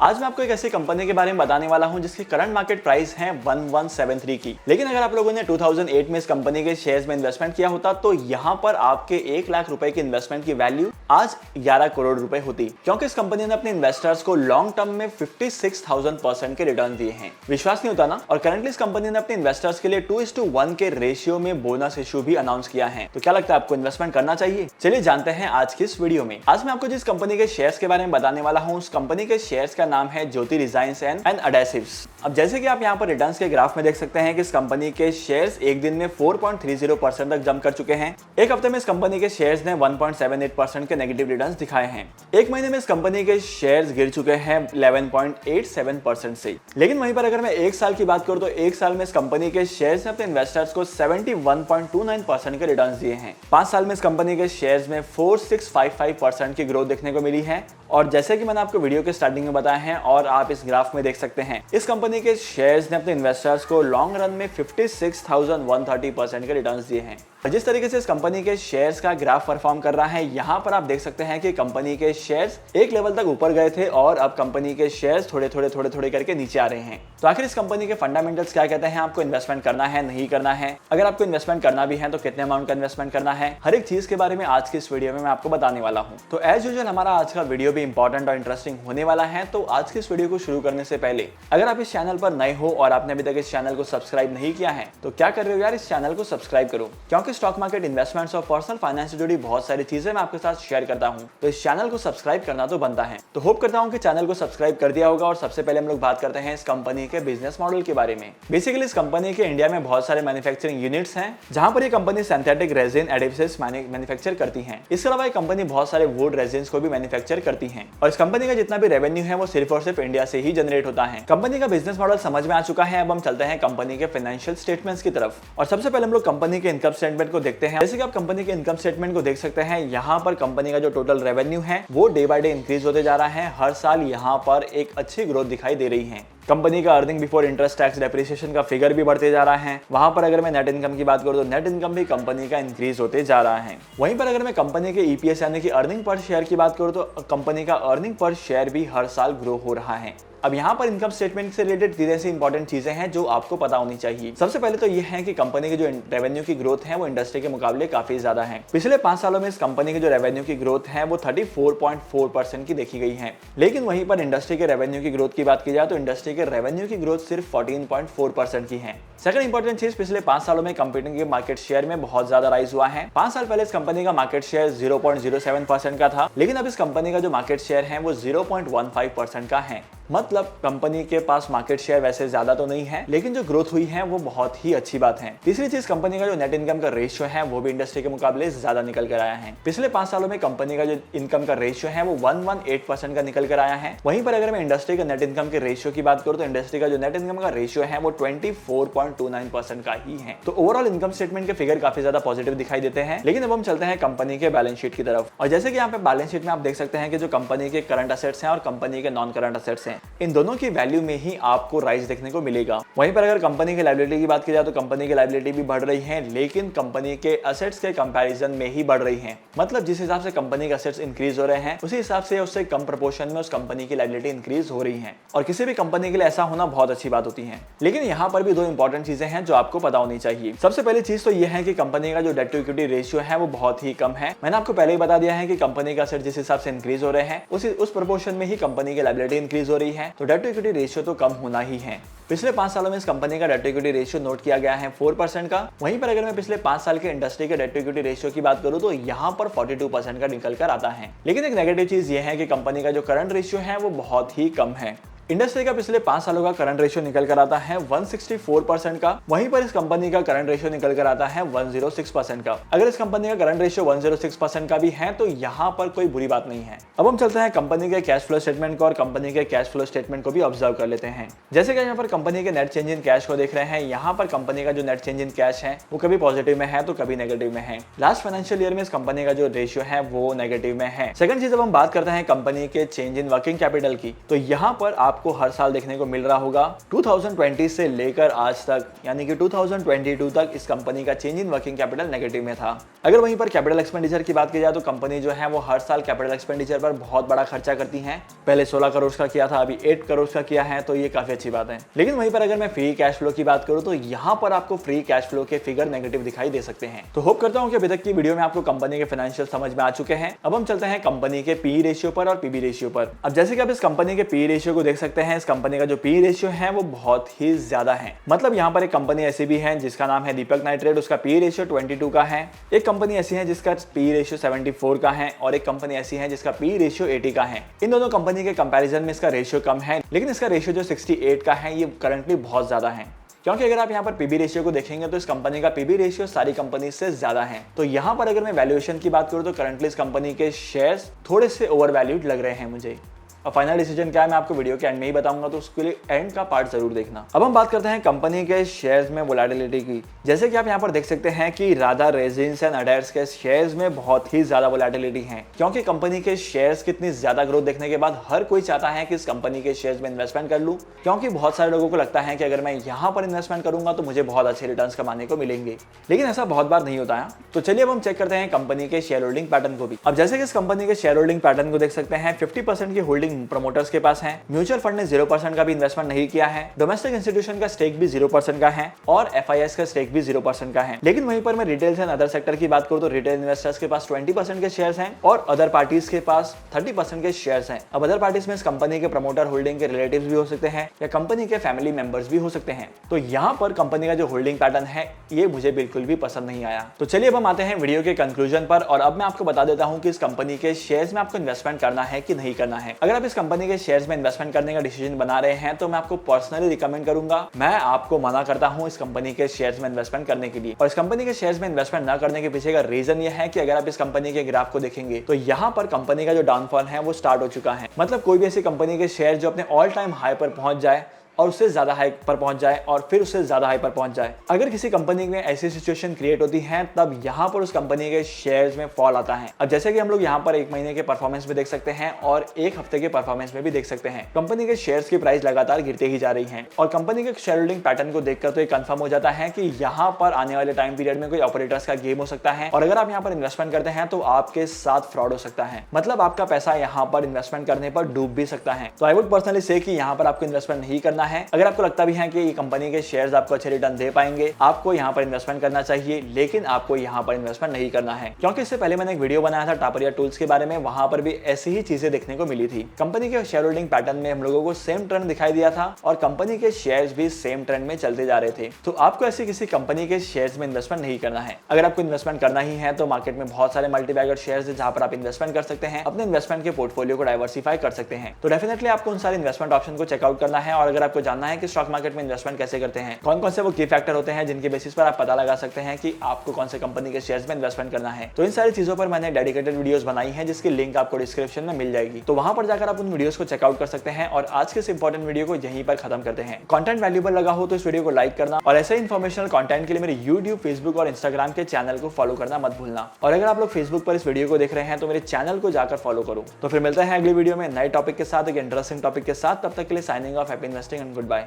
आज मैं आपको एक ऐसी कंपनी के बारे में बताने वाला हूं जिसकी करंट मार्केट प्राइस है 1173 की। लेकिन अगर आप लोगों ने 2008 में इस कंपनी के शेयर्स में इन्वेस्टमेंट किया होता तो यहां पर आपके 1 लाख रुपए की इन्वेस्टमेंट की वैल्यू आज 11 करोड़ रुपए होती, क्योंकि इस कंपनी ने अपने इन्वेस्टर्स को लॉन्ग टर्म में 56,000% के रिटर्न दिए हैं। विश्वास नहीं होता ना। और करंटली इस कंपनी ने अपने इन्वेस्टर्स के लिए 2:1 के रेशियो में बोनस इशू भी अनाउंस किया है। तो क्या लगता है आपको इन्वेस्टमेंट करना चाहिए? चलिए जानते हैं आज की इस वीडियो में। आज मैं आपको जिस कंपनी के शेयर्स के बारे में बताने वाला हूं उस कंपनी के शेयर्स का नाम है ज्योति डिजाइन्स एंड एडेसिव्स। अब जैसे कि आप यहाँ पर रिटर्न्स के ग्राफ में देख सकते हैं कि इस कंपनी के शेयर्स एक दिन में 4.30% तक जंप कर चुके हैं। एक हफ्ते में इस कंपनी के शेयर्स ने 1.78% के नेगेटिव रिटर्न्स दिखाए हैं। एक महीने में इस कंपनी के शेयर्स गिर चुके हैं 11.87% से। लेकिन वहीं पर अगर मैं एक साल की बात करूं तो एक साल में इस कंपनी के शेयर्स ने अपने इन्वेस्टर्स को 71.29% के रिटर्न्स दिए हैं। 5 साल में इस कंपनी के शेयर्स में 4655% की ग्रोथ देखने को मिली है। और जैसे कि मैंने आपको वीडियो के स्टार्टिंग में बताया है और आप इस ग्राफ में देख सकते हैं, इस कंपनी के शेयर्स ने अपने इन्वेस्टर्स को लॉन्ग रन में 56,130% के रिटर्न्स दिए हैं। जिस तरीके से इस कंपनी के शेयर्स का ग्राफ परफॉर्म कर रहा है, यहाँ पर आप देख सकते हैं कि कंपनी के शेयर्स एक लेवल तक ऊपर गए थे और अब कंपनी के शेयर्स थोड़े थोड़े करके नीचे आ रहे हैं। तो आखिर इस कंपनी के फंडामेंटल्स क्या कहते हैं? आपको इन्वेस्टमेंट करना है, नहीं करना है? अगर आपको इन्वेस्टमेंट करना भी है तो कितने अमाउंट का इन्वेस्टमेंट करना है? हर एक चीज के बारे में आज की इस वीडियो में मैं आपको बताने वाला हूँ। तो एज यूजुअल हमारा आज का वीडियो भी इंपॉर्टेंट और इंटरेस्टिंग होने वाला है। तो आज की इस वीडियो को शुरू करने से पहले अगर आप इस चैनल पर नए हो और आपने अभी तक इस चैनल को सब्सक्राइब नहीं किया है तो क्या कर रहे हो यार, इस चैनल को सब्सक्राइब करो, क्योंकि स्टॉक मार्केट इन्वेस्टमेंट्स और पर्सनल फाइनेंस से जुड़ी बहुत सारी चीजें मैं आपके साथ शेयर करता हूं। तो इस चैनल को सब्सक्राइब करना तो बनता है। तो होप करता हूं कि चैनल को सब्सक्राइब कर दिया होगा। और सबसे पहले हम लोग बात करते हैं इस कंपनी के बिजनेस मॉडल के बारे में। बेसिकली इस कंपनी के इंडिया में बहुत सारे मैन्युफैक्चरिंग यूनिट्स हैं जहां पर ये company synthetic resin adhesives manufacture करती है। इसके अलावा ये कंपनी बहुत सारे वुड रेजिन्स को भी मैन्युफैक्चर करती है। और इस कंपनी का जितना भी रेवेन्यू है वो सिर्फ और सिर्फ इंडिया से ही जनरेट होता है। कंपनी का बिजनेस मॉडल समझ में आ चुका है। अब हम चलते हैं कंपनी के फाइनेंशियल स्टेटमेंट्स की तरफ। और सबसे पहले हम लोग कंपनी के इनकम स्टेटमेंट को देखते हैं। जैसे कि आप कंपनी के इनकम स्टेटमेंट को देख सकते हैं, यहाँ पर कंपनी का जो टोटल रेवेन्यू है वो डे बाय डे इंक्रीज होते जा रहा है। हर साल यहाँ पर एक अच्छी ग्रोथ दिखाई दे रही है। कंपनी का earning before interest tax depreciation का फिगर भी बढ़ते जा रहा है। वहां पर अगर मैं नेट इनकम की बात करूं तो नेट इनकम भी कंपनी का इंक्रीज होते जा रहा है। वहीं पर अगर मैं कंपनी के ईपीएस यानी कि अर्निंग पर शेयर की बात करूं तो कंपनी का अर्निंग पर शेयर भी हर साल ग्रो हो रहा है। अब यहाँ पर इनकम स्टेटमेंट से रिलेटेड 3 ऐसी इंपॉर्टेंट चीजें हैं जो आपको पता होनी चाहिए। सबसे पहले तो ये है कि कंपनी की जो रेवेन्यू की ग्रोथ है वो इंडस्ट्री के मुकाबले काफी ज्यादा है। पिछले 5 सालों में इस कंपनी की जो रेवेन्यू की ग्रोथ है वो 34.4% की देखी गई है। लेकिन वहीं पर इंडस्ट्री के रेवेन्यू की ग्रोथ की बात की जाए तो इंडस्ट्री के रेवेन्यू की ग्रोथ सिर्फ 14.4% की है। सेकंड इंपॉर्टेंट चीज, पिछले 5 सालों में कंपनी के मार्केट शेयर में बहुत ज्यादा राइज हुआ है। 5 साल पहले इस कंपनी का मार्केट शेयर 0.07% का था, लेकिन अब इस कंपनी का जो मार्केट शेयर है वो 0.15% का है। मतलब कंपनी के पास मार्केट शेयर वैसे ज्यादा तो नहीं है, लेकिन जो ग्रोथ हुई है वो बहुत ही अच्छी बात है। तीसरी चीज, कंपनी का जो नेट इनकम का रेशियो है वो भी इंडस्ट्री के मुकाबले ज्यादा निकल कर आया है। पिछले 5 सालों में कंपनी का जो इनकम का रेशियो है वो 118% का निकल कर आया है। वहीं पर अगर मैं इंडस्ट्री का नेट इनकम के रेशियो की बात करूं तो इंडस्ट्री का जो नेट इनकम का रेशियो है वो 24.29% का ही है। तो ओवरऑल इनकम स्टेटमेंट के फिगर काफी ज्यादा पॉजिटिव दिखाई देते हैं। लेकिन अब हम चलते हैं कंपनी के बैलेंस शीट की तरफ। और जैसे कि यहाँ पे बैलेंस शीट में आप देख सकते हैं कि जो कंपनी के करंट असेट्स हैं और कंपनी के नॉन करंट असेट्स हैं, इन दोनों की वैल्यू में ही आपको राइज देखने को मिलेगा। वहीं पर अगर कंपनी की लायबिलिटी की बात की जाए तो कंपनी की लायबिलिटी भी बढ़ रही है, लेकिन कंपनी के असेट्स के कंपैरिजन में ही बढ़ रही है। मतलब जिस हिसाब से कंपनी के असेट्स इंक्रीज हो रहे हैं उसी हिसाब से उससे कम प्रोपोर्शन में उस कंपनी की लायबिलिटी इंक्रीज हो रही है। और किसी भी कंपनी के लिए ऐसा होना बहुत अच्छी बात होती है। लेकिन यहाँ पर भी 2 इंपॉर्टेंट चीजें हैं जो आपको पता होनी चाहिए। सबसे पहली चीज तो यह है कि कंपनी का जो डेट टू इक्विटी रेशियो है वो बहुत ही कम है। मैंने आपको पहले ही बता दिया है कि कंपनी का असेट जिस हिसाब से इंक्रीज हो रहे हैं उस प्रोपोर्शन में ही कंपनी की लायबिलिटी इंक्रीज हो रही है। तो डेट टू इक्विटी रेशियो तो कम होना ही है। पिछले 5 सालों में इस कंपनी का debt to equity ratio note किया गया है 4% का। वहीं पर अगर मैं पिछले 5 साल के इंडस्ट्री के डेट टू इक्विटी रेशियो की बात करूं तो यहाँ पर 42% का निकल कर आता है। लेकिन एक नेगेटिव चीज ये है कि कंपनी का जो करंट रेशियो है वो बहुत ही कम है। इंडस्ट्री का पिछले 5 सालों का करंट रेशियो निकल कर आता है 164% का। वहीं पर इस कंपनी का करंट रेशियो निकल कर आता है 106% का। अगर इस कंपनी का करंट रेशियो 106% का भी है तो यहाँ पर कोई बुरी बात नहीं है। अब हम चलते हैं कंपनी के कैश फ्लो स्टेटमेंट को और कंपनी के कैश फ्लो स्टेटमेंट को भी ऑब्जर्व कर लेते हैं। जैसे कि यहाँ पर कंपनी के नेट चेंज इन कैश को देख रहे हैं, यहाँ पर कंपनी का जो नेट चेंज इन कैश है वो कभी पॉजिटिव में है तो कभी नेगेटिव में है। लास्ट फाइनेंशियल ईयर में इस कंपनी का जो रेशियो है वो नेगेटिव में है। सेकंड चीज, अब हम बात करते हैं कंपनी के चेंज इन वर्किंग कैपिटल की, तो यहाँ पर आप आपको हर साल देखने को मिल रहा होगा। 2020 से लेकर आज तक यानी कि 2022 तक इस कंपनी का change in working capital negative में था। अगर वहीं पर कैपिटल एक्सपेंडिचर की बात की जाए तो कंपनी जो है वो हर साल कैपिटल एक्सपेंडिचर पर बहुत बड़ा खर्चा करती है। पहले 16 करोड़ का किया था, अभी 8 करोड़ का किया है, तो ये काफी अच्छी बात है। लेकिन वहीं पर अगर मैं फ्री कैश फ्लो की बात करूं तो यहाँ पर आपको फ्री कैश फ्लो के फिगर नेगेटिव दिखाई दे सकते हैं। तो होप करता हूं कि अभी तक की वीडियो में आपको कंपनी के फाइनेंशियल समझ में आ चुके हैं। अब हम चलते हैं कंपनी के पी रेशियो पर और पीबी रेशियो पर। अब जैसे कि आप इस कंपनी के पी रेशियो को देख सकते हैं, इस कंपनी का जो पी रेशियो है वो बहुत ही ज्यादा है। मतलब यहाँ पर एक कंपनी ऐसी भी है जिसका नाम है दीपक नाइट्रेट, उसका पी रेशियो 22 का है। एक कंपनी ऐसी है जिसका पी रेशियो 74 का है और एक कंपनी ऐसी है जिसका पी रेशियो 80 का है। इन दोनों कंपनी के कंपैरिजन में इसका रेशियो कम है, लेकिन इसका रेशियो जो 68 का है ये करंटली बहुत ज्यादा है। क्योंकि अगर आप यहाँ पर पीबी रेशियो को देखेंगे तो इस कंपनी का पीबी रेशियो सारी कंपनी से ज्यादा है। तो यहाँ पर अगर मैं वैल्यूएशन की बात करूँ तो करंटली इस कंपनी के शेयर्स थोड़े से ओवर वैल्यूड लग रहे हैं मुझे। और फाइनल डिसीजन क्या है मैं आपको वीडियो के एंड में ही बताऊंगा, तो उसके लिए एंड का पार्ट जरूर देखना। अब हम बात करते हैं कंपनी के शेयर्स में वोलेटिलिटी की। जैसे कि आप यहाँ पर देख सकते हैं कि राधा रेजिन्स एंड अडायर्स के शेयर्स में बहुत ही ज्यादा वोलेटिलिटी है, क्योंकि कंपनी के शेयर्स कितनी ज्यादा ग्रोथ देखने के बाद हर कोई चाहता है कि इस कंपनी के शेयर्स में इन्वेस्टमेंट कर लूं, क्योंकि बहुत सारे लोगों को लगता है कि अगर मैं यहाँ पर इन्वेस्टमेंट करूंगा तो मुझे बहुत अच्छे रिटर्न्स कमाने को मिलेंगे। लेकिन ऐसा बहुत बार नहीं होता है। तो चलिए अब हम चेक करते हैं कंपनी के शेयर होल्डिंग पैटर्न को भी। अब जैसे कि इस कंपनी के शेयर होल्डिंग पैटर्न को देख सकते हैं, 50% की होल्डिंग प्रमोटर्स के पास है। म्यूचुअल फंड ने 0% का भी इन्वेस्टमेंट नहीं किया है। डोमेस्टिक इंस्टीट्यूशन का स्टेक भी 0% का है और एफआईएस का स्टेक भी 0% का है। लेकिन वहीं पर मैं रिटेल एंड अदर सेक्टर की बात करूं तो रिटेल इन्वेस्टर्स के पास 20% के शेयर्स हैं और अदर पार्टीज के पास 30% के शेयर्स हैं। अब अदर पार्टीज में इस कंपनी के प्रमोटर होल्डिंग के रिलेटिव्स भी हो सकते हैं या कंपनी के फैमिली मेंबर्स भी हो सकते हैं। तो यहाँ पर कंपनी का जो होल्डिंग पैटर्न है ये मुझे बिल्कुल भी पसंद नहीं आया। तो चलिए अब हम आते हैं वीडियो के कंक्लूजन पर और अब मैं आपको बता देता हूँ कि इस कंपनी के शेयर्स में आपको इन्वेस्टमेंट करना है कि नहीं करना है। अगर आप इस कंपनी के शेयर्स में इन्वेस्टमेंट करने का डिसीजन बना रहे हैं तो मैं आपको पर्सनली रिकमेंड करूंगा, मैं आपको मना करता हूं इस कंपनी के शेयर्स में इन्वेस्टमेंट करने के लिए। और इस कंपनी के शेयर्स में इन्वेस्टमेंट न करने के पीछे का रीजन ये है कि अगर आप इस कंपनी के ग्राफ को देखेंगे तो यहाँ पर कंपनी का जो डाउनफॉल है वो स्टार्ट हो चुका है। मतलब कोई भी ऐसी कंपनी के शेयर जो अपने ऑल टाइम हाई पर पहुंच जाए और उससे ज्यादा हाई पर पहुंच जाए और फिर उससे ज्यादा हाई पर पहुंच जाए, अगर किसी कंपनी में ऐसी सिचुएशन क्रिएट होती है तब यहाँ पर उस कंपनी के शेयर्स में फॉल आता है। अब जैसे कि हम लोग यहाँ पर एक महीने के परफॉर्मेंस में देख सकते हैं और एक हफ्ते के परफॉर्मेंस में भी देख सकते हैं, कंपनी के शेयर्स की प्राइस लगातार गिरते ही जा रही है। और कंपनी के शेयर होल्डिंग पैटर्न को देखकर तो ये कंफर्म हो जाता है कि यहाँ पर आने वाले टाइम पीरियड में कोई ऑपरेटर्स का गेम हो सकता है और अगर आप यहाँ पर इन्वेस्टमेंट करते हैं तो आपके साथ फ्रॉड हो सकता है। मतलब आपका पैसा यहाँ पर इन्वेस्टमेंट करने पर डूब भी सकता है। तो आई वुड पर्सनली से कि यहाँ पर आपको इन्वेस्टमेंट नहीं करना है। अगर आपको लगता भी है कि ये कंपनी के शेयर्स आपको अच्छे रिटर्न दे पाएंगे, आपको यहाँ पर इन्वेस्टमेंट करना चाहिए, लेकिन आपको यहाँ पर इन्वेस्टमेंट नहीं करना है। क्योंकि इससे पहले मैंने एक वीडियो बनाया था टापरिया टूल्स के बारे में, वहां पर भी ऐसी ही चीजें देखने को मिली थी। कंपनी के शेयर होल्डिंग पैटर्न में हम लोगों को सेम ट्रेंड दिखाई दिया था और कंपनी के शेयर्स भी सेम ट्रेंड में चलते जा रहे थे। तो आपको ऐसी किसी कंपनी के शेयर्स में इन्वेस्टमेंट नहीं करना है। अगर आपको इन्वेस्टमेंट करना ही है तो मार्केट में बहुत सारे मल्टीबैगर शेयर्स है जहां पर आप इन्वेस्टमेंट कर सकते हैं, अपने इन्वेस्टमेंट के पोर्टफोलियो को डाइवर्सिफाई कर सकते हैं। तो डेफिनेटली आपको उन सारे इन्वेस्टमेंट ऑप्शन को चेकआउट करना है। और अगर आपको जानना है कि स्टॉक मार्केट में इन्वेस्टमेंट कैसे करते हैं, कौन कौन से वो की फैक्टर होते हैं जिनके बेसिस पर आप पता लगा सकते हैं कि आपको कौन से कंपनी के शेयर्स में इन्वेस्टमेंट करना है, तो इन सारी चीजों पर मैंने डेडिकेटेड वीडियोस बनाई हैं जिसकी लिंक आपको डिस्क्रिप्शन में मिल जाएगी। तो वहां पर जाकर आप उन वीडियोस को चेकआउट कर सकते हैं। और आज के इस इंपॉर्टेंट वीडियो को यहीं पर खत्म करते हैं। कंटेंट वैल्यूएबल लगा हो तो इस वीडियो को लाइक करना और ऐसे इन्फॉर्मेशनल कंटेंट के लिए मेरे यूट्यूब, फेसबुक और इंस्टाग्राम के चैनल को फॉलो करना मत भूलना। और अगर आप लोग फेसबुक पर इस वीडियो को देख रहे हैं तो मेरे चैनल को जाकर फॉलो करो। तो फिर मिलते हैं अगली वीडियो में नए टॉपिक के साथ, एक इंटरेस्टिंग टॉपिक के साथ। तब तक के लिए signing off, happy investing and good bye.